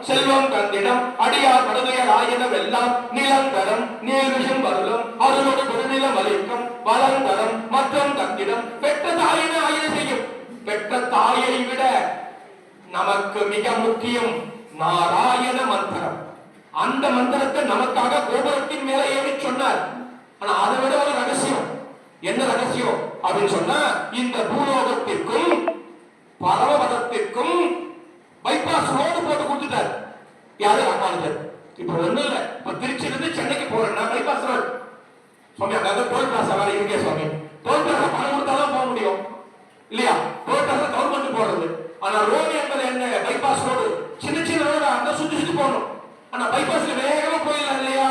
செல்வம் தந்திடம் அடியார் படுகையர் ஆயிரம் எல்லாம் நிலந்தரம் நீள்விஷம் வருளும் அருளோடு பெருநிலம் அளிக்கும் வளந்தரம் மற்றும் தந்திடம் பெற்ற தாயின ஆயிரம் செய்யும். பெற்ற தாயை விட நமக்கு மிக முக்கியம் நாராயண மந்திரம். அந்த மந்திரத்தை நமக்காக கோபுரத்தின் மேல ஏறி சொன்னார். ஆனா அதை விட ஒரு ரகசியம். என்ன ரகசியம் அப்படின்னு சொன்னா, இந்த பூலோகத்திற்கும் பரமபதத்திற்கும் பைபாஸ் ரோடு போட்டு கொடுத்துட்டார். யாரு? ராமானுஜர். இப்ப ஒண்ணு இல்ல, இப்ப திருச்சியிலிருந்து சென்னைக்கு போறேன்னா பைபாஸ் ரோடு சுவாமி, அதாவது டோல் பிளாசா வேற இருக்கே சுவாமி. டோல் பிளாசா பணம் கொடுத்தாதான் போக முடியும் இல்லையா? டோல் பிளாசா கவர்மெண்ட் போடுறது. ஆனா ரோடு என்பது என்ன? Bypass road. சின்ன சின்ன ரோடு அந்த சுத்தி சுத்தி போகணும். ஆனா பைபாஸ்ல வேகமா போயிடலாம் இல்லையா?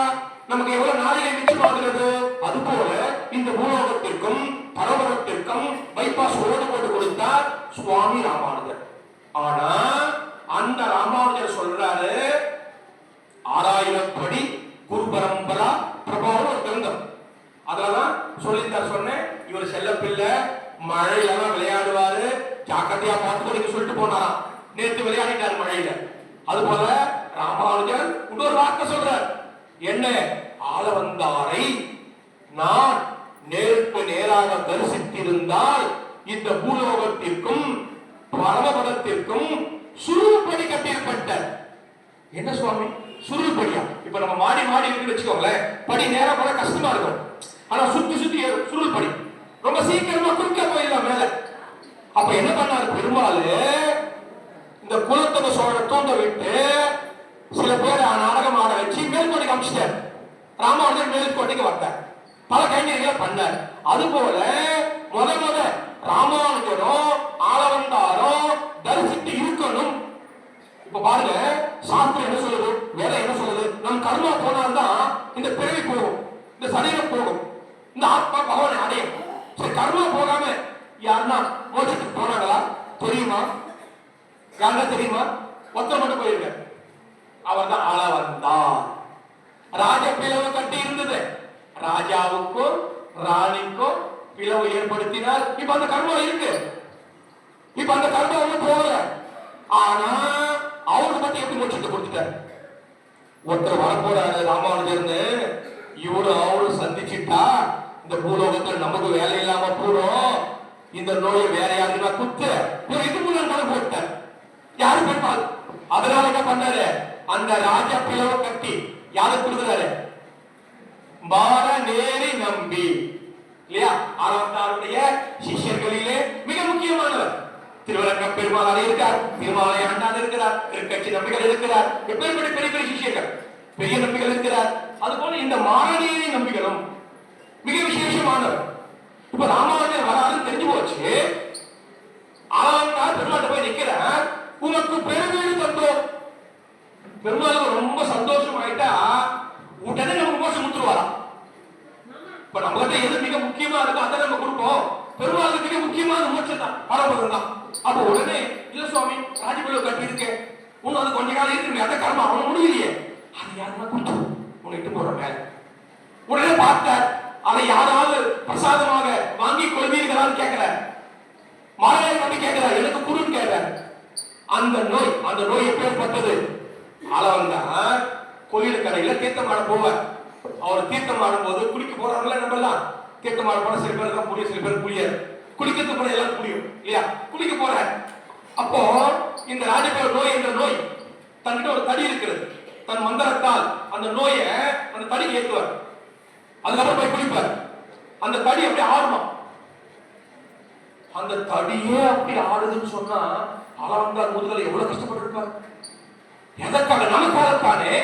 நமக்கு எவ்வளவு நாளைக்கு மிச்சமாகிறது. அது போல இந்த பூலோகத்திற்கும் பரவரத்திற்கும் பைபாஸ் ரோடு போட்டு கொடுத்தார் சுவாமி ராமானுஜர். ஆனா அந்த ராமானுஜர் சொல்றாரு, 6000 படி குரு பரம்பரா பிரபாவம் ஒரு கிரந்தம். அதெல்லாம் சொல்லித்தார். சொன்னேன், இவர் செல்ல பிள்ளை மழையில விளையாடுவாரு, ஜாக்கிரதையா பார்த்து சொல்லிட்டு போனாராம். நேற்று விளையாடிட்டார் மழையில. அது போல ராமானுஜர் இன்னொரு வார்த்தை சொல்றார். என்ன? ஆளவந்தாரை நான் நேருக்கு நேராக தரிசித்திருந்தால் இந்த பூலோகத்திற்கும் பரமபதத்திற்கும் சுருள்படி கட்டியிருப்பட்ட. என்ன சுவாமி சுருள்படியா? இப்ப நம்ம மாடி மாடி இருக்கு வச்சுக்கோங்களேன், படி நேரா போல கஷ்டமா இருக்கும். ஆனா சுத்தி சுத்தி சுருள்படி ரொம்ப சீக்கிரமா குறுக்க போயிடலாம் மேல. அப்ப என்ன பண்ணாரு பெருமாள்? இந்த குலத்தொக சோழனை தூண்ட விட்டு சில பேர் நாடகம் ஆட வச்சு மேல்கோட்டைக்கு அமிச்சிட்டார். ராமானுஜர் மேல்கோட்டைக்கு வந்தார், பல கைங்கரிகளை பண்ணார். அது போல முத ராமானுஜரும் ஆளவந்தாரும் தரிசித்து இருக்கணும். இப்ப பாருங்க, சாஸ்திரம் என்ன சொல்லுது, வேதம் என்ன சொல்லுது? நம் கர்மா போனால்தான் இந்த பிறவி போகும், இந்த சரீரம் போகும், இந்த ஆத்மா பகவானை அடையும். சரி, கர்மா போகாம யாருன்னா மோட்சத்துக்கு போனாங்களா தெரியுமா? யாருன்னா தெரியுமா? ஒருத்தர் மட்டும் போயிருக்க, அவர் தான் ஆளவந்தார். ராஜ பிளவு கட்டி இருந்தது, ராஜாவுக்கும் ராணிக்கும் பிளவு ஏற்படுத்தினார். இப்ப அந்த கர்மம் இருக்கு, இப்ப அந்த கர்மம் ஒண்ணு போகல. ஆனா அவருக்கு மட்டும் எப்படி மோட்சத்தை கொடுத்துட்டார்? ஒருத்தர் வரப்போறாரு ராமானுஜர்னு, இவரு அவரு சந்திச்சுட்டா இந்த பூலோகத்தில் நமக்கு வேலை இல்லாம போறோம். இந்த நோயை வேற யாருன்னா குத்து ஒரு இது முன்னாடி போட்டார். யாரு பெற்றால்? அதனால என்ன பண்ணாரு? அந்த ராஜா பிளவை கட்டி யாருக்கு கொடுக்கிறாரு? மாற நேரி நம்பி இல்லையா? ஆரவந்தாருடைய சிஷ்யர்களிலே மிக முக்கியமானவர் திருவரங்க பெருமாள் இருக்கார், திருமாலை ஆண்டான் இருக்கிறார், திருக்கட்சி நம்பிகள் இருக்கிறார், எப்பேற்பட்ட பெரிய பெரிய சிஷ்யர்கள், பெரிய நம்பிகள் இருக்கிறார். அது போல இந்த மாரணேரி நம்பிகளும் மிக விசேஷமானவர். இப்ப ராமானுஜர் வராதுன்னு தெரிஞ்சு போச்சு. ஆளவந்தார் பெருமாள் போய் நிக்கிறார், உனக்கு பெருமீடு தந்தோம். பெருமாளுக்கு ரொம்ப சந்தோஷம் ஆயிட்டா உடனே நமக்கு மோசம் கொடுத்துருவாராம். இப்ப நம்ம கிட்ட எது மிக முக்கியமா இருக்கோ அதை நம்ம கொடுப்போம். பெருமாளுக்கு மிக முக்கியமான மோட்சம் தான், பரமபதம் தான். அப்ப உடனே இல்ல சுவாமி, ராஜபிளவு கட்டி இருக்கேன், இன்னும் அது கொஞ்ச காலம் இருக்கு, அதை கர்மா அவன முடியலையே, அது யாருன்னா கொடுத்து உன்னிட்டு போற மேல. உடனே பார்த்தார், அதை யாராவது பிரசாதமாக வாங்கி கொள்வீர்களான்னு கேட்கிறார். மாலையை வந்து கேட்கிறார், எனக்கு குருன்னு கேட்கிறார். அந்த நோய் எப்பேற்பட்டது? ஆளவந்தார் கோயில் கரையில தீர்த்தமாட போவார். அவர் தீர்த்தமாடும் போது குளிக்க போறாங்களா? நம்ம எல்லாம் தீர்த்தமாட போன சில பேர் தான் புரியும், சில பேர் புரியாது. குளிக்கிறது போல எல்லாம் புரியும் இல்லையா? குளிக்க போற அப்போ இந்த ராஜபேர் நோய் என்ற நோய் தன்கிட்ட ஒரு தடி இருக்கிறது. தன் மந்திரத்தால் அந்த நோயை அந்த தடி ஏற்றுவார். அதுக்கப்புறம் போய் குளிப்பார். அந்த தடி அப்படி ஆடுமா? அந்த தடியே அப்படி ஆடுதுன்னு சொன்னா ஆளவந்தார் முதுகலை எவ்வளவு கஷ்டப்பட்டு இருப்பார். எதற்காக? நமக்காகத்தானே.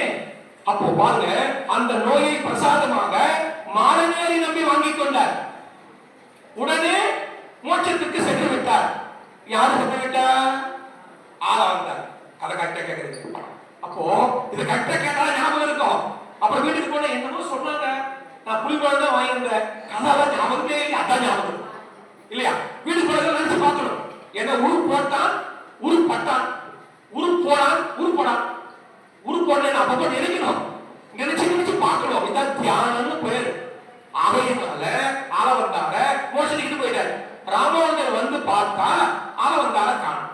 அப்போ பாருங்க, அந்த நோயை பிரசாதமாக மாரணேரி நம்பி வாங்கிக் கொண்டார். உடனே மோட்சத்துக்கு சென்று விட்டார். யாரு சென்று விட்டார்? ஆளவந்தார். கதை கட்ட கேட்கறது. அப்போ இது கட்ட கேட்டாலும் ஞாபகம் இருக்கும். அப்புறம் வீட்டுக்கு போன என்னமோ சொன்னாங்க, நான் புலிப்பழம் தான் வாங்கியிருந்தேன், கதாதான் ஞாபகமே இல்லை, அதான் ஞாபகம் இல்லையா? வீட்டுக்கு போன நினைச்சு பார்க்கணும். என்ன உரு போட்டான், உரு பட்டான், உரு போனான், உரு போடான், உரு போடலன்னு அப்பப்போ நினைக்கணும், நினைச்சு பார்க்கணும். இதான் தியானம்னு பேரு. ஆகையினால ஆளவந்தார மோசடிக்கிட்டு போயிட்டாரு. ராமானுஜர் வந்து பார்த்தா ஆளவந்தார காணும்.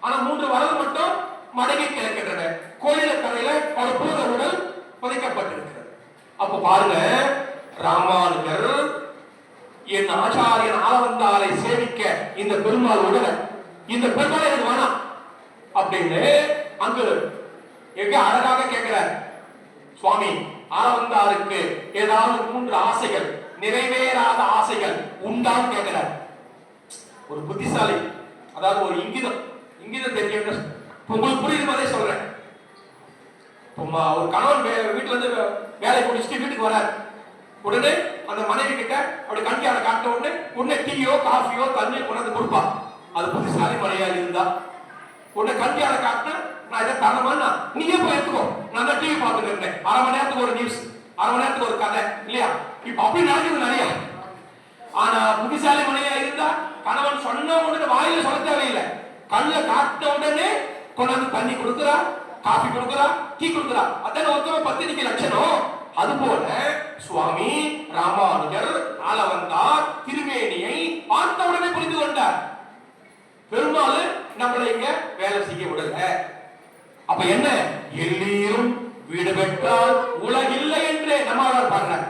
ஆனா 3 வரது மட்டும் மடங்கி கிடக்கின்றன. கோயில கரையில ஒரு பூத உடல் புதைக்கப்பட்டிருக்கிறது. அப்ப பாருங்க, ராமானுஜர் என் ஆச்சாரியன் ஆளவந்தாரை சேவிக்க இந்த பெருமாள் உடல, இந்த பெருமாள் எனக்கு வேணாம் அப்படின்னு அங்கு எங்க அழகாக கேட்கிறார் சுவாமி. ஆளவந்தாருக்கு ஏதாவது 3 ஆசைகள், நிறைவேறாத ஆசைகள் உண்டான்னு கேட்கிறார். ஒரு புத்திசாலி, அதாவது ஒரு இங்கிதம் தெரியும். உங்களுக்கு புரியுது மாதிரி சொல்றேன். ஒரு கணவன் வீட்டுல இருந்து வேலை முடிச்சுட்டு வீட்டுக்கு வரார். உடனே அந்த மனைவி கிட்ட அப்படி கண்டியால காட்ட உடனே டீயோ காஃபியோ தண்ணியோ கொண்டாந்து கொடுப்பா. அது புத்திசாலி மனைவியா இருந்தா உடனே கண்டியால காட்டின நான் இதை தரமானா நீயே போய் எடுத்துக்கோ, நான் தான் டிவி பார்த்துட்டு இருந்தேன், 1/2 மணி நேரத்துக்கு ஒரு நியூஸ், 1/2 மணி நேரத்துக்கு ஒரு கதை இல்லையா? இப்ப அப்படி நடக்குது நிறைய. ஆனா புத்திசாலி மனைவியா இருந்தா கணவன் சொன்ன உடனே வாயில சொல்ல தேவையில்லை, கண்ணுல காட்ட உடனே கொண்டாந்து தண்ணி கொடுக்குறா, காஃபி கொடுக்குறா, டீ கொடுக்குறா. அதான் ஒருத்தவ பத்தினிக்கு லட்சணம். அதுபோல சுவாமி ராமானுஜர் ஆளவந்தார் திருமேனியை பார்த்த உடனே புரிந்து கொண்டார். பெருமாள் நம்மளை இங்க வேலை செய்ய விடல. அப்ப என்ன, எல்லீரும் வீடு பெற்றால் உலகில்லை என்று நம்மால் பாடுறார்.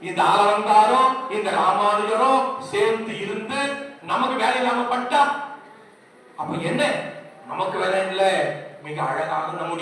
இந்த ஆளவந்தாரும் இந்த ராமானுஜரும் சேர்ந்து இருந்து நமக்கு வேலை இல்லாம பட்டா அப்ப என்ன, நமக்கு வேலை இல்லை. மிக அழகாக நம்முடைய